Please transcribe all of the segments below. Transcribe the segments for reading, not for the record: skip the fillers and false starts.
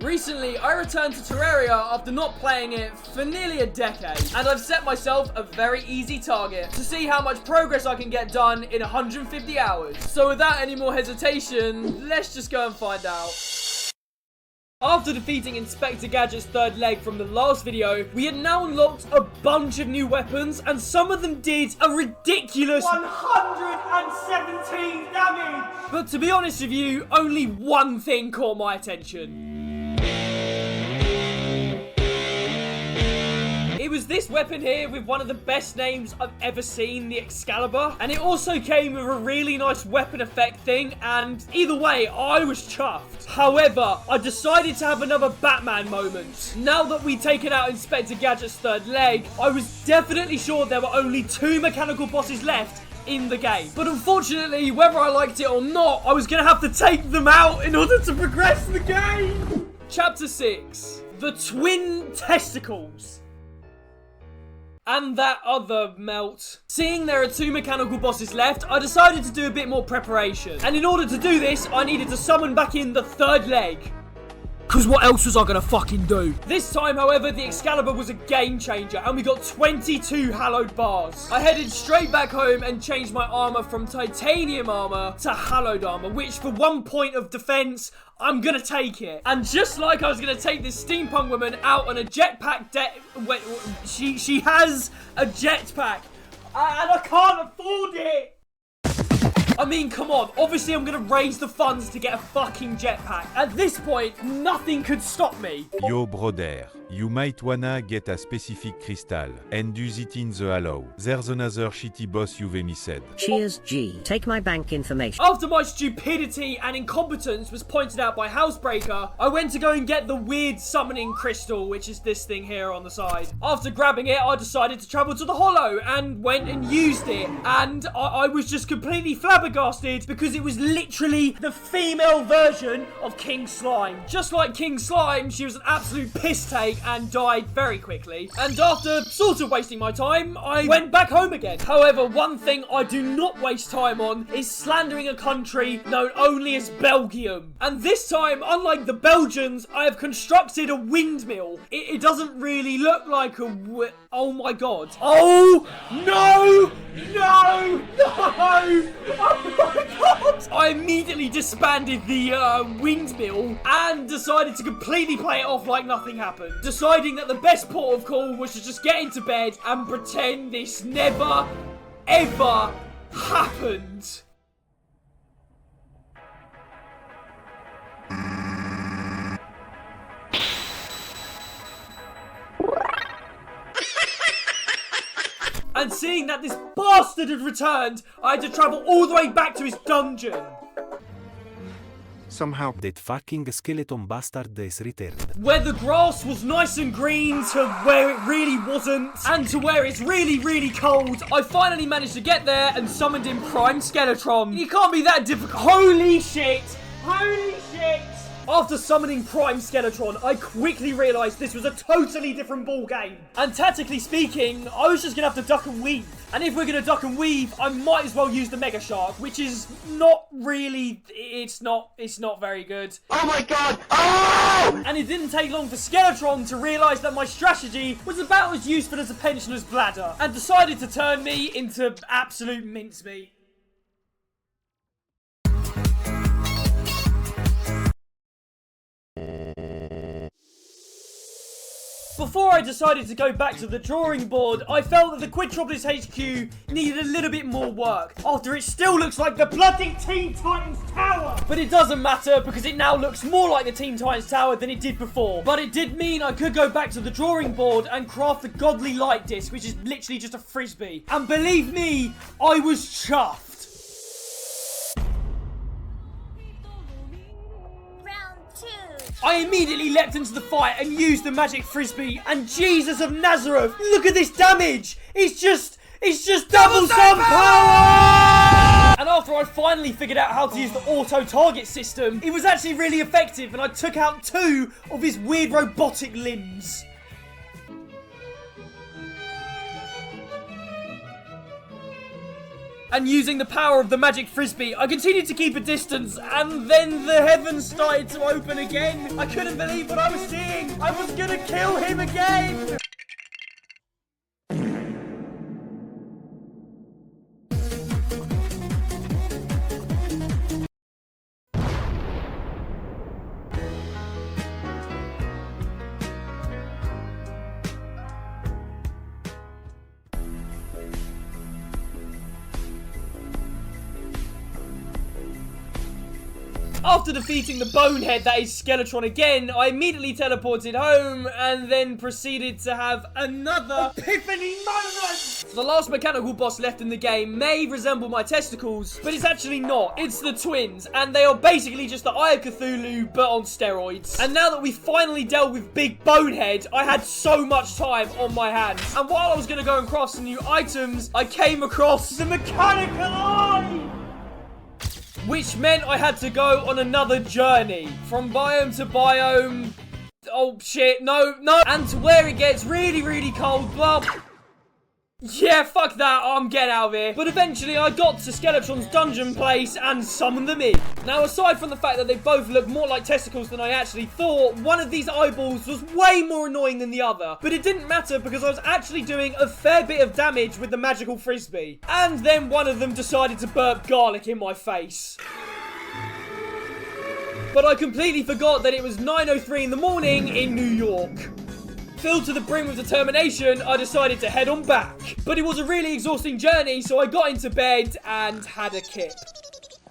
Recently, I returned to Terraria after not playing it for nearly a decade, and I've set myself a very easy target to see how much progress I can get done in 150 hours. So without any more hesitation, let's just go and find out. After defeating Inspector Gadget's third leg from the last video, we had now unlocked a bunch of new weapons, and some of them did a ridiculous 117 damage! But to be honest with you, only one thing caught my attention. It was this weapon here with one of the best names I've ever seen, the Excalibur. And it also came with a really nice weapon effect thing, and either way, I was chuffed. However, I decided to have another Batman moment. Now that we'd taken out Inspector Gadget's third leg, I was definitely sure there were only 2 mechanical bosses left in the game. But unfortunately, whether I liked it or not, I was going to have to take them out in order to progress the game. Chapter 6. The Twin Testicles. And that other melt. Seeing there are 2 mechanical bosses left, I decided to do a bit more preparation. And in order to do this, I needed to summon back in the third leg. Cause what else was I gonna fucking do? This time, however, the Excalibur was a game changer, and we got 22 hallowed bars. I headed straight back home and changed my armor from titanium armor to hallowed armor, which for 1 point of defense, I'm gonna take it. And just like I was gonna take this steampunk woman out on a jetpack wait, she has a jetpack, and I can't afford it. I mean, come on. Obviously, I'm gonna raise the funds to get a fucking jetpack. At this point, nothing could stop me. Yo, brother. You might wanna get a specific crystal and use it in the hollow. There's another shitty boss you've missed. Cheers, G. Take my bank information. After my stupidity and incompetence was pointed out by Housebreaker, I went to go and get the weird summoning crystal, which is this thing here on the side. After grabbing it, I decided to travel to the hollow and went and used it. And I was just completely flabbergasted because it was literally the female version of King Slime. Just like King Slime, she was an absolute piss take and died very quickly. And after sort of wasting my time, I went back home again. However, one thing I do not waste time on is slandering a country known only as Belgium. And this time, unlike the Belgians, I have constructed a windmill. It doesn't really look like a oh my god. Oh, no! No! No! Oh my god! I immediately disbanded the windmill and decided to completely play it off like nothing happened. Deciding that the best port of call was to just get into bed and pretend this never, ever happened. And seeing that this bastard had returned, I had to travel all the way back to his dungeon. Somehow that fucking skeleton bastard is returned. Where the grass was nice and green to where it really wasn't, and to where it's really, really cold, I finally managed to get there and summoned in Prime Skeletron. It can't be that difficult. Holy shit! Holy shit! After summoning Prime Skeletron, I quickly realised this was a totally different ball game. And tactically speaking, I was just going to have to duck and weave. And if we're going to duck and weave, I might as well use the Mega Shark, which is not really, it's not very good. Oh my god! Oh! And it didn't take long for Skeletron to realise that my strategy was about as useful as a pensioner's bladder, and decided to turn me into absolute mincemeat. Before I decided to go back to the drawing board, I felt that the Quintropolis HQ needed a little bit more work, after it still looks like the bloody Teen Titans Tower! But it doesn't matter, because it now looks more like the Teen Titans Tower than it did before. But it did mean I could go back to the drawing board and craft the Godly Light Disc, which is literally just a frisbee. And believe me, I was chuffed. I immediately leapt into the fight and used the magic frisbee, and Jesus of Nazareth, look at this damage! It's just double some power! And after I finally figured out how to use the auto target system, it was actually really effective, and I took out 2 of his weird robotic limbs. And using the power of the magic frisbee, I continued to keep a distance, and then the heavens started to open again. I couldn't believe what I was seeing. I was gonna kill him again. After defeating the bonehead that is Skeletron again, I immediately teleported home and then proceeded to have another epiphany moment! The last mechanical boss left in the game may resemble my testicles, but it's actually not. It's the twins, and they are basically just the Eye of Cthulhu, but on steroids. And now that we finally dealt with Big Bonehead, I had so much time on my hands. And while I was going to go and craft some new items, I came across the Mechanical Eye! Which meant I had to go on another journey. From biome to biome. Oh shit, no. And to where it gets really, really cold. Well, yeah, fuck that, I'm getting out of here. But eventually I got to Skeletron's dungeon place and summoned them in. Now, aside from the fact that they both look more like testicles than I actually thought, one of these eyeballs was way more annoying than the other. But it didn't matter because I was actually doing a fair bit of damage with the magical frisbee. And then one of them decided to burp garlic in my face. But I completely forgot that it was 9:03 in the morning in New York. Filled to the brim with determination, I decided to head on back. But it was a really exhausting journey, so I got into bed and had a kip.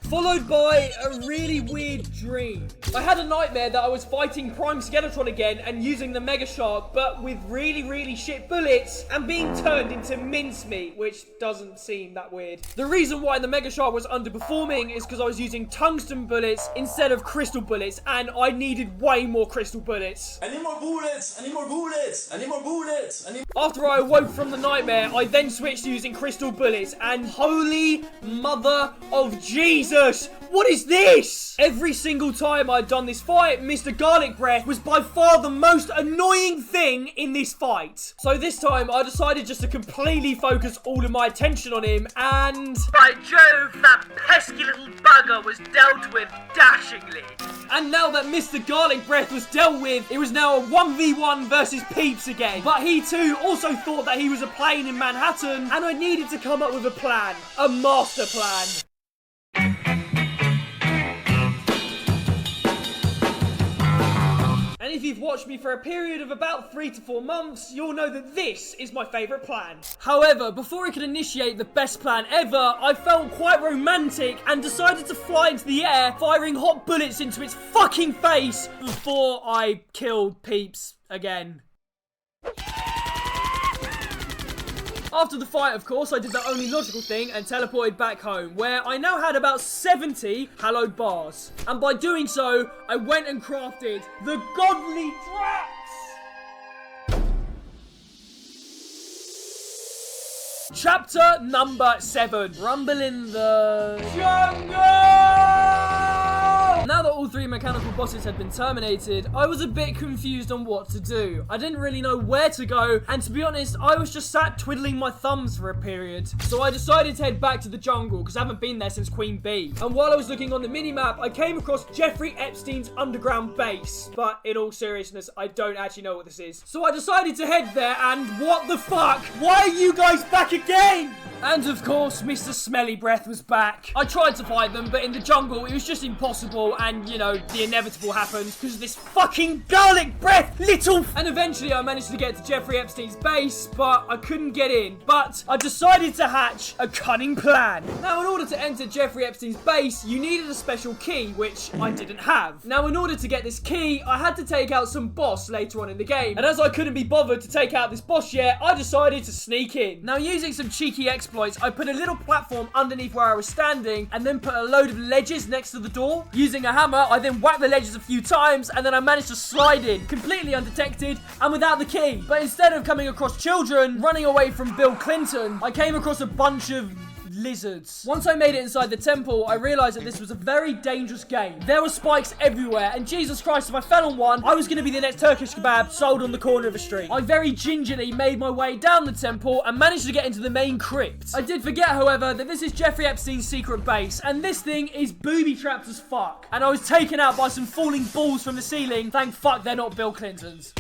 Followed by a really weird dream. I had a nightmare that I was fighting Prime Skeletron again and using the Mega Shark, but with really, really shit bullets and being turned into mincemeat, which doesn't seem that weird. The reason why the Mega Shark was underperforming is because I was using tungsten bullets instead of crystal bullets, and I needed way more crystal bullets. I need more bullets! I need more bullets! I need more bullets! After I awoke from the nightmare, I then switched to using crystal bullets, and holy mother of Jesus! What is this? Every single time I'd done this fight, Mr. Garlic Breath was by far the most annoying thing in this fight. So this time, I decided just to completely focus all of my attention on him, and by Jove, that pesky little bugger was dealt with dashingly. And now that Mr. Garlic Breath was dealt with, it was now a 1v1 versus Peeps again. But he too also thought that he was a plane in Manhattan, and I needed to come up with a plan. A master plan. And if you've watched me for a period of about 3 to 4 months, you'll know that this is my favourite plan. However, before I could initiate the best plan ever, I felt quite romantic and decided to fly into the air, firing hot bullets into its fucking face before I killed Peeps again. After the fight, of course, I did the only logical thing and teleported back home, where I now had about 70 hallowed bars. And by doing so, I went and crafted the Godly Drax! Chapter number 7. Rumble in the Jungle! Now that all 3 mechanical bosses had been terminated, I was a bit confused on what to do. I didn't really know where to go, and to be honest, I was just sat twiddling my thumbs for a period. So I decided to head back to the jungle, because I haven't been there since Queen Bee. And while I was looking on the minimap, I came across Jeffrey Epstein's underground base. But in all seriousness, I don't actually know what this is. So I decided to head there, and what the fuck? Why are you guys back again? And of course, Mr. Smelly Breath was back. I tried to fight them, but in the jungle, it was just impossible, and, you know, the inevitable happened, because of this fucking Garlic Breath, little... And eventually, I managed to get to Jeffrey Epstein's base, but I couldn't get in. But I decided to hatch a cunning plan. Now, in order to enter Jeffrey Epstein's base, you needed a special key, which I didn't have. Now, in order to get this key, I had to take out some boss later on in the game. And as I couldn't be bothered to take out this boss yet, I decided to sneak in. Now, using some cheeky exploits, I put a little platform underneath where I was standing and then put a load of ledges next to the door. Using a hammer, I then whacked the ledges a few times and then I managed to slide in, completely undetected and without the key. But instead of coming across children running away from Bill Clinton, I came across a bunch of lizards. Once I made it inside the temple, I realized that this was a very dangerous game. There were spikes everywhere, and Jesus Christ, if I fell on one, I was going to be the next Turkish kebab sold on the corner of a street. I very gingerly made my way down the temple and managed to get into the main crypt. I did forget, however, that this is Jeffrey Epstein's secret base, and this thing is booby-trapped as fuck. And I was taken out by some falling balls from the ceiling. Thank fuck they're not Bill Clinton's.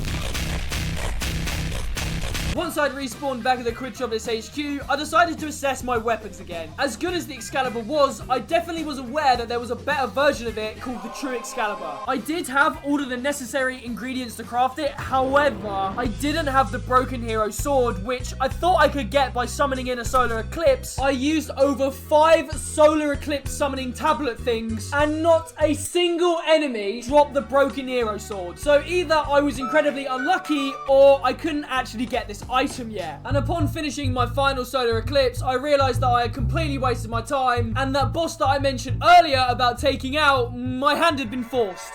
Once I'd respawned back at the Quidtropolis HQ, I decided to assess my weapons again. As good as the Excalibur was, I definitely was aware that there was a better version of it called the True Excalibur. I did have all of the necessary ingredients to craft it, however, I didn't have the Broken Hero Sword, which I thought I could get by summoning in a Solar Eclipse. I used over 5 Solar Eclipse summoning tablet things, and not a single enemy dropped the Broken Hero Sword. So either I was incredibly unlucky, or I couldn't actually get this item yet. And upon finishing my final Solar Eclipse, I realized that I had completely wasted my time, and that boss that I mentioned earlier about taking out, my hand had been forced.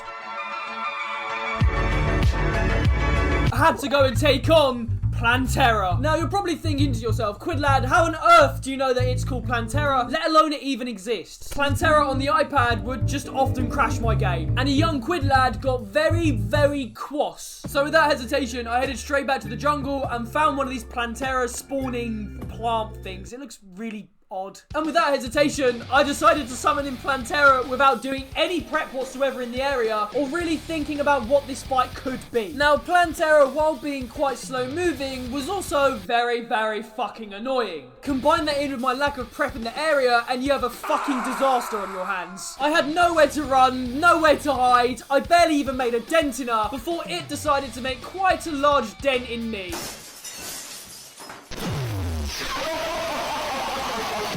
I had to go and take on Plantera. Now, you're probably thinking to yourself, Quidlad, how on earth do you know that it's called Plantera, let alone it even exists? Plantera on the iPad would just often crash my game, and a young Quidlad got very, very cross. So without hesitation, I headed straight back to the jungle and found one of these Plantera spawning plant things. It looks really odd. And without hesitation, I decided to summon in Plantera without doing any prep whatsoever in the area, or really thinking about what this fight could be. Now, Plantera, while being quite slow moving, was also very, very fucking annoying. Combine that in with my lack of prep in the area, and you have a fucking disaster on your hands. I had nowhere to run, nowhere to hide, I barely even made a dent in her, before it decided to make quite a large dent in me.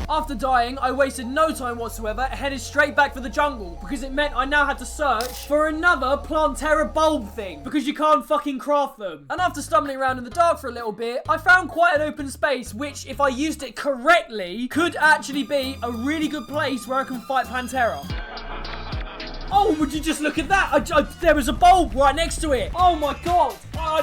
After dying, I wasted no time whatsoever and headed straight back for the jungle, because it meant I now had to search for another Plantera bulb thing, because you can't fucking craft them. And after stumbling around in the dark for a little bit, I found quite an open space, which, if I used it correctly, could actually be a really good place where I can fight Plantera. Oh, would you just look at that? There was a bulb right next to it. Oh my god.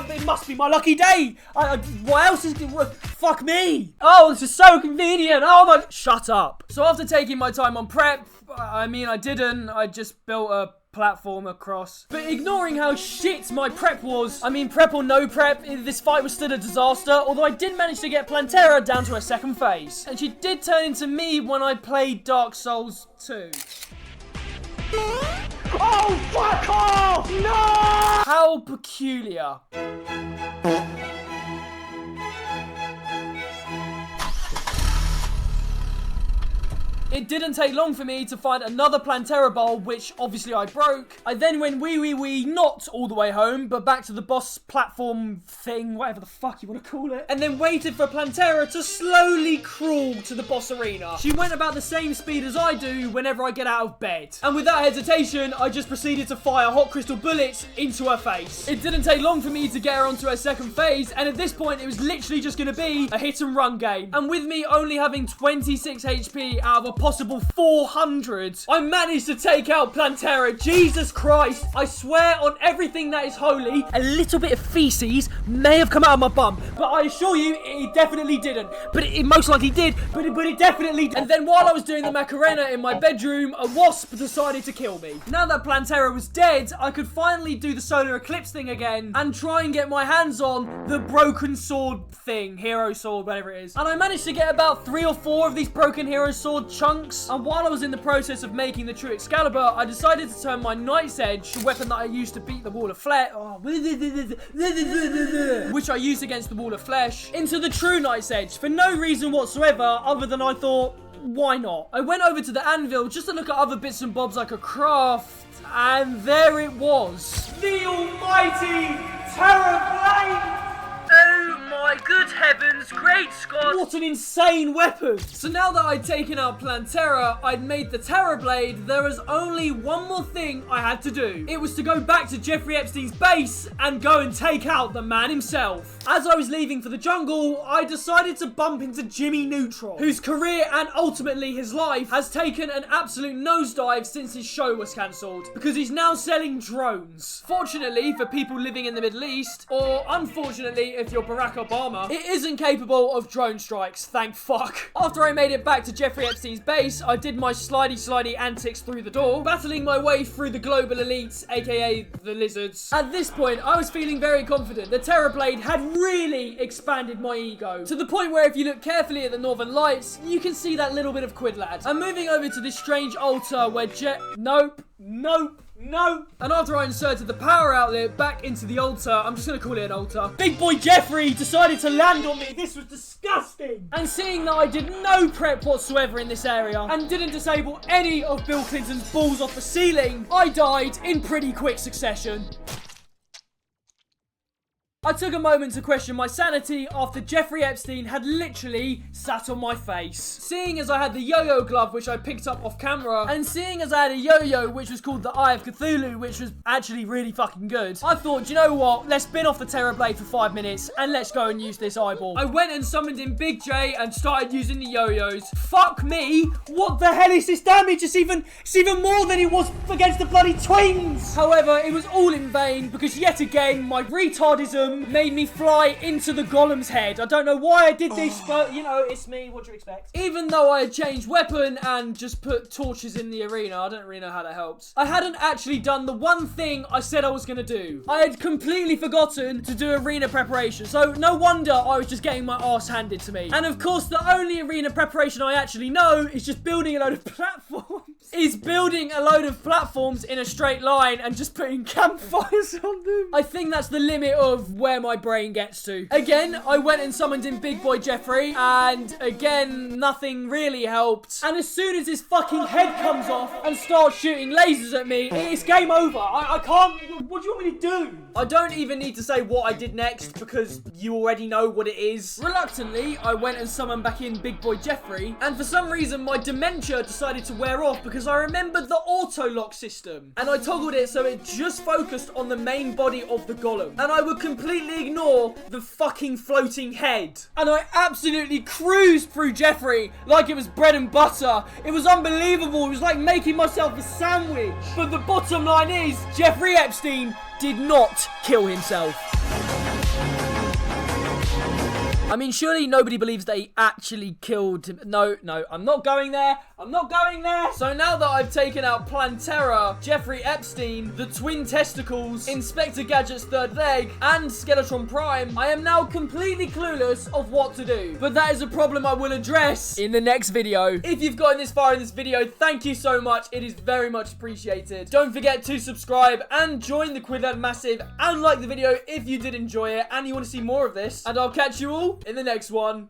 It must be my lucky day. What else is... Fuck me. Oh, this is so convenient. Oh my... Shut up. So after taking my time on prep, I mean, I didn't. I just built a platform across. But ignoring how shit my prep was, I mean, prep or no prep, this fight was still a disaster, although I did manage to get Plantera down to her second phase. And she did turn into me when I played Dark Souls 2. Oh, fuck off! No! How peculiar. It didn't take long for me to find another Plantera bulb, which obviously I broke. I then went wee, not all the way home, but back to the boss platform thing, whatever the fuck you want to call it, and then waited for Plantera to slowly crawl to the boss arena. She went about the same speed as I do whenever I get out of bed. And without hesitation, I just proceeded to fire hot crystal bullets into her face. It didn't take long for me to get her onto her second phase, and at this point, it was literally just going to be a hit and run game. And with me only having 26 HP out of a possible 400, I managed to take out Plantera. Jesus Christ, I swear on everything that is holy, a little bit of feces may have come out of my bum, but I assure you it definitely didn't. But it most likely did, but it definitely did. And then while I was doing the Macarena in my bedroom, a wasp decided to kill me. Now that Plantera was dead, I could finally do the Solar Eclipse thing again and try and get my hands on the Broken Sword thing, Hero Sword, whatever it is. And I managed to get about 3 or 4 of these Broken Hero Sword chunks. And while I was in the process of making the True Excalibur, I decided to turn my Knight's Edge, the weapon that I used to beat the Wall of Flesh, which I used against the Wall of Flesh, into the True Knight's Edge for no reason whatsoever other than I thought, why not? I went over to the anvil just to look at other bits and bobs I could craft, and there it was. The almighty Terraria! Oh my good heavens, great Scott! What an insane weapon! So now that I'd taken out Plantera, I'd made the Terror Blade, there was only one more thing I had to do. It was to go back to Jeffrey Epstein's base and go and take out the man himself. As I was leaving for the jungle, I decided to bump into Jimmy Neutron, whose career and ultimately his life has taken an absolute nosedive since his show was cancelled, because he's now selling drones. Fortunately for people living in the Middle East, or unfortunately if you're Barack Obama, armor. It isn't capable of drone strikes, thank fuck. After I made it back to Jeffrey Epstein's base, I did my slidey antics through the door, battling my way through the global elites, aka the lizards. At this point, I was feeling very confident. The Terrorblade had really expanded my ego, to the point where if you look carefully at the northern lights, you can see that little bit of Quid Lad. I'm moving over to this strange altar where Nope. And after I inserted the power outlet back into the altar, I'm just going to call it an altar, Big Boy Jeffrey decided to land on me. This was disgusting. And seeing that I did no prep whatsoever in this area and didn't disable any of Bill Clinton's balls off the ceiling, I died in pretty quick succession. I took a moment to question my sanity after Jeffrey Epstein had literally sat on my face. Seeing as I had the yo-yo glove, which I picked up off camera, and seeing as I had a yo-yo which was called the Eye of Cthulhu, which was actually really fucking good, I thought, you know what, let's spin off the Terrorblade for 5 minutes and let's go and use this eyeball. I went and summoned in Big J and started using the yo-yos. Fuck me, what the hell is this damage? It's even more than it was against the bloody twins. However, it was all in vain because yet again, my retardism made me fly into the Golem's head. I don't know why I did this, but, you know, it's me. What do you expect? Even though I had changed weapon and just put torches in the arena, I don't really know how that helps. I hadn't actually done the one thing I said I was going to do. I had completely forgotten to do arena preparation, so no wonder I was just getting my ass handed to me. And of course, the only arena preparation I actually know is just building a load of platforms. Building a load of platforms in a straight line and just putting campfires on them. I think that's the limit of where my brain gets to. Again, I went and summoned in Big Boy Jeffrey, and again, nothing really helped. And as soon as his fucking head comes off and starts shooting lasers at me, it's game over. I can't... What do you want me to do? I don't even need to say what I did next because you already know what it is. Reluctantly, I went and summoned back in Big Boy Jeffrey, and for some reason, my dementia decided to wear off because I remembered the auto-lock system. And I toggled it so it just focused on the main body of the Golem. And I would completely ignore the fucking floating head. And I absolutely cruised through Jeffrey like it was bread and butter. It was unbelievable. It was like making myself a sandwich. But the bottom line is, Jeffrey Epstein did not kill himself. I mean, surely nobody believes that he actually killed him. No, I'm not going there. So now that I've taken out Plantera, Jeffrey Epstein, the Twin Testicles, Inspector Gadget's third leg, and Skeletron Prime, I am now completely clueless of what to do. But that is a problem I will address in the next video. If you've gotten this far in this video, thank you so much. It is very much appreciated. Don't forget to subscribe and join the Quid Lad Massive and like the video if you did enjoy it and you want to see more of this. And I'll catch you all in the next one.